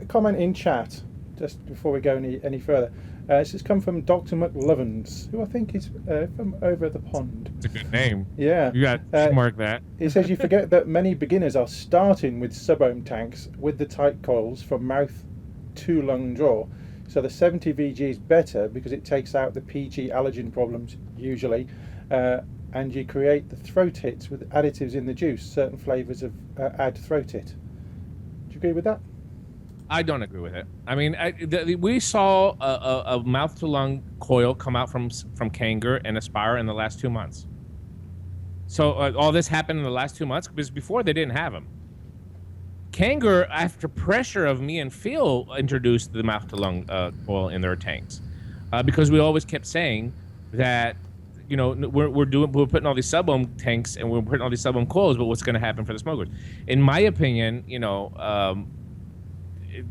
Comment in chat just before we go any further. This has come from Dr. McLovins, who I think is from over the pond. It's a good name. Yeah. You got to mark that. He says you forget that many beginners are starting with sub-ohm tanks with the tight coils from mouth to lung draw. So the 70 VG is better because it takes out the PG allergen problems usually, and you create the throat hits with additives in the juice. Certain flavours of add throat hit. Do you agree with that? I don't agree with it. I mean, we saw a mouth-to-lung coil come out from Kanger and Aspire in the last 2 months. So all this happened in the last 2 months because before they didn't have them. Kanger, after pressure of me and Phil, introduced the mouth-to-lung coil in their tanks because we always kept saying that we're putting all these sub-ohm tanks and we're putting all these sub-ohm coils, but what's going to happen for the smokers? In my opinion,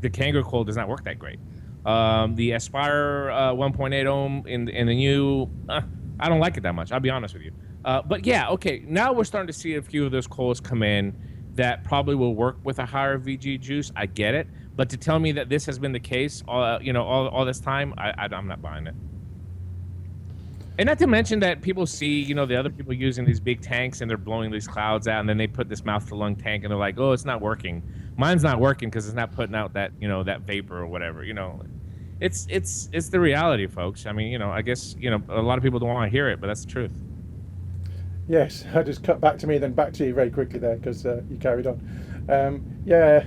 the Kanger coil does not work that great. The Aspire 1.8 ohm in the new, I don't like it that much. I'll be honest with you. But yeah, okay. Now we're starting to see a few of those coils come in that probably will work with a higher VG juice. I get it, but to tell me that this has been the case, all this time, I'm not buying it. And not to mention that people see, the other people using these big tanks and they're blowing these clouds out, and then they put this mouth-to-lung tank and they're like, oh, it's not working. Mine's not working because it's not putting out that, that vapor or whatever. It's the reality, folks. I mean, I guess, a lot of people don't want to hear it, but that's the truth. Yes, I just cut back to me, then back to you very quickly there because you carried on. Yeah,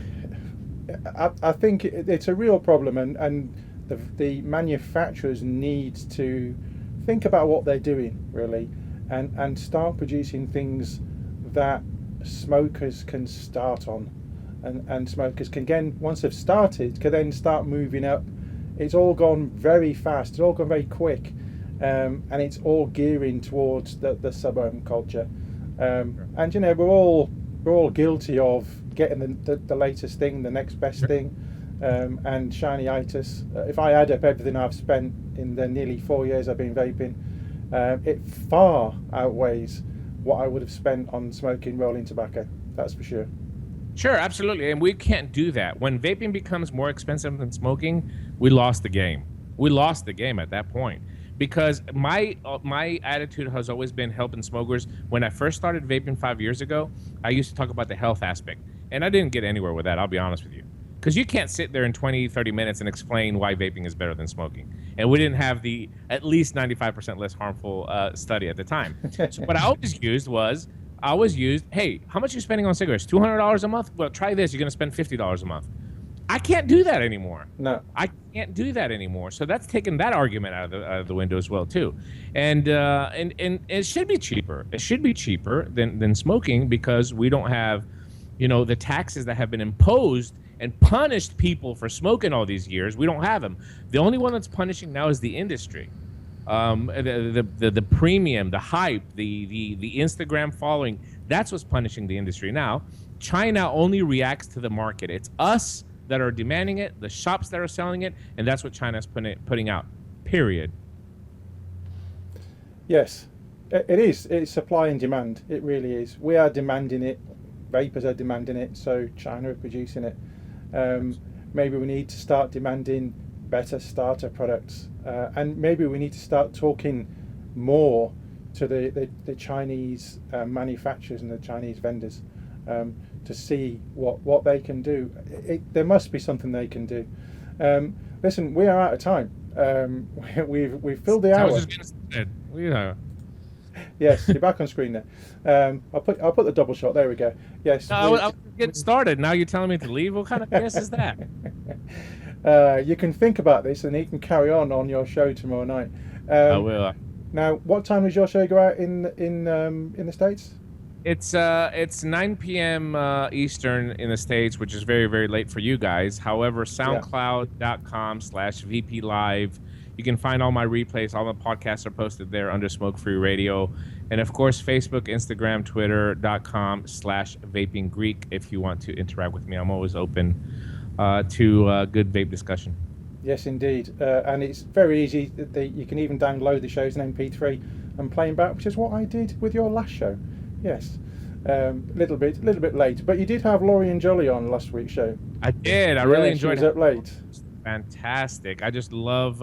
I think it's a real problem, and the manufacturers need to think about what they're doing really, and start producing things that smokers can start on, and smokers can, again, once they've started, can then start moving up. It's all gone very fast. It's all gone very quick. And it's all gearing towards the sub-ohm culture, and we're all guilty of getting the latest thing, the next best thing, and shiny-itis. If I add up everything I've spent in the nearly 4 years I've been vaping, it far outweighs what I would have spent on smoking rolling tobacco. That's for sure. Sure, absolutely, and we can't do that. When vaping becomes more expensive than smoking, we lost the game. We lost the game at that point. Because my attitude has always been helping smokers. When I first started vaping 5 years ago, I used to talk about the health aspect. And I didn't get anywhere with that, I'll be honest with you. Because you can't sit there in 20, 30 minutes and explain why vaping is better than smoking. And we didn't have the at least 95% less harmful study at the time. So what I always used, hey, how much are you spending on cigarettes? $200 a month? Well, try this, you're going to spend $50 a month. I can't do that anymore. No, I can't do that anymore. So that's taken that argument out of the window as well too, and it should be cheaper. It should be cheaper than smoking because we don't have, the taxes that have been imposed and punished people for smoking all these years. We don't have them. The only one that's punishing now is the industry, the premium, the hype, the Instagram following. That's what's punishing the industry now. China only reacts to the market. It's us that are demanding it, the shops that are selling it, and that's what China's putting out, period. Yes, it is. It's supply and demand. It really is. We are demanding it. Vapors are demanding it, so China are producing it. Maybe we need to start demanding better starter products, and maybe we need to start talking more to the Chinese manufacturers and the Chinese vendors, to see what they can do. There must be something they can do. Listen, we are out of time. We've filled the hour. Yes, you're back on screen there. I'll put the double shot. There we go. Yes. I was getting started. Now you're telling me to leave. What kind of mess is that? You can think about this, and you can carry on your show tomorrow night. I will. Now, what time does your show go out in the States? It's 9 p.m. Eastern in the States, which is very, very late for you guys. However, SoundCloud.com/VP Live. You can find all my replays. All the podcasts are posted there under Smoke Free Radio. And of course, Facebook, Instagram, Twitter.com/Vaping Greek if you want to interact with me. I'm always open to good vape discussion. Yes, indeed. And it's very easy. You can even download the shows in MP3 and play them back, which is what I did with your last show. Yes, little bit late, but you did have Laurie and Jolly on last week's show. I did. I really enjoyed it. Up late. Fantastic. I just love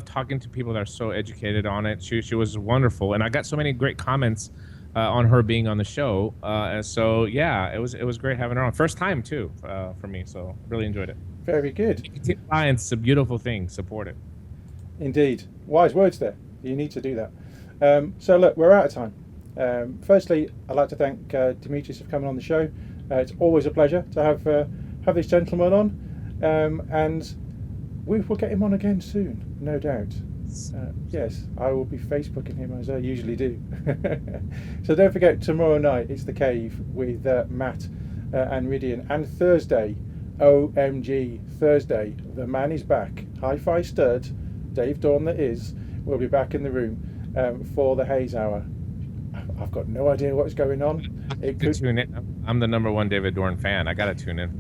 talking to people that are so educated on it. She was wonderful, and I got so many great comments on her being on the show. And so yeah, it was great having her on. First time too for me, so really enjoyed it. Very good. It's a beautiful thing. Support it. Indeed. Wise words there. You need to do that. So look, we're out of time. Firstly, I'd like to thank Dimitris for coming on the show. It's always a pleasure to have this gentleman on, and we will get him on again soon, no doubt. Yes, I will be Facebooking him as I usually do. So don't forget, tomorrow night it's The Cave with Matt and Ridian, and Thursday, OMG, Thursday, the man is back. Hi-Fi Stud, Dave Dawn that is, will be back in the room for the Haze Hour. I've got no idea what's going on. Tune in. I'm the #1 David Dorn fan. I gotta tune in.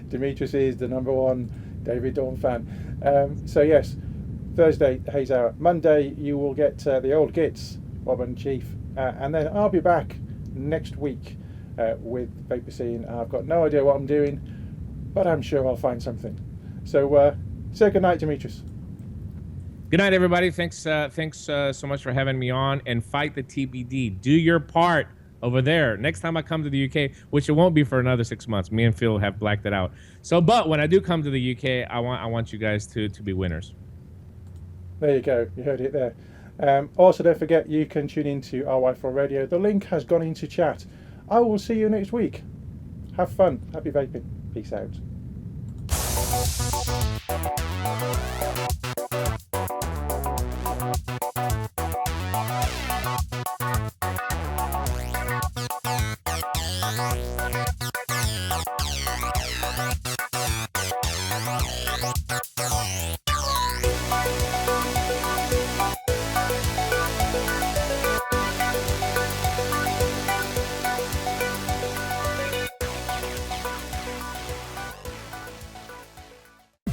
Dimitris is the #1 David Dorn fan. So yes, Thursday Haze Hour. Monday you will get the old gits, Bob and Chief, and then I'll be back next week with Vaper Scene. I've got no idea what I'm doing, but I'm sure I'll find something. So say good night, Dimitris. Good night, everybody. Thanks so much for having me on. And fight the TBD. Do your part over there. Next time I come to the UK, which it won't be for another 6 months. Me and Phil have blacked it out. So, but when I do come to the UK, I want you guys to be winners. There you go. You heard it there. Also, don't forget you can tune into RY4 Radio. The link has gone into chat. I will see you next week. Have fun. Happy vaping. Peace out.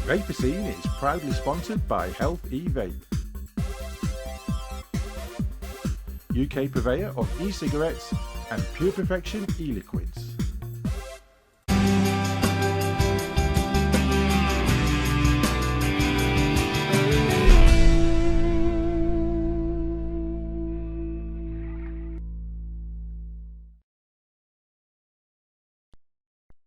Vaper Scene is proudly sponsored by Health E-Vape, UK purveyor of e-cigarettes and Pure Perfection e-liquids.